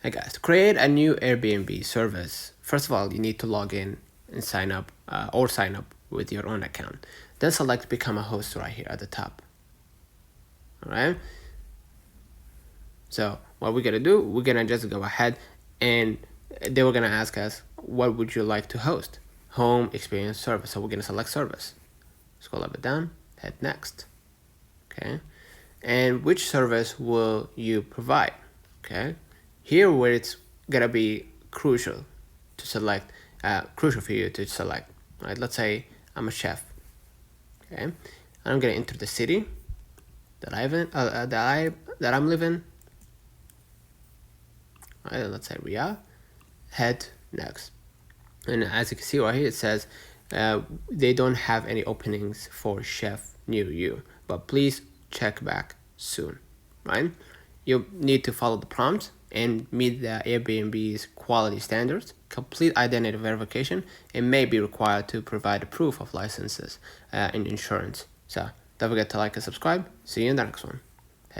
Hey guys, to create a new Airbnb service, first of all, you need to log in and sign up with your own account. Then select become a host right here at the top. All right. So what we're gonna do, we're gonna just go ahead and they were gonna ask us, what would you like to host? Home experience service. So we're gonna select service. Scroll a bit down, hit next. Okay. And which service will you provide? Okay. Here where it's gonna be crucial to select, crucial for you to select. Right. Let's say I'm a chef. Okay. And I'm gonna enter the city that I'm living. Right, let's say Riyadh. Head next, and as you can see right here, it says they don't have any openings for chef near you, but please check back soon. Right, you need to follow the prompt and meet the Airbnb's quality standards, complete identity verification, and may be required to provide a proof of licenses and insurance. So don't forget to like and subscribe. See you in the next one.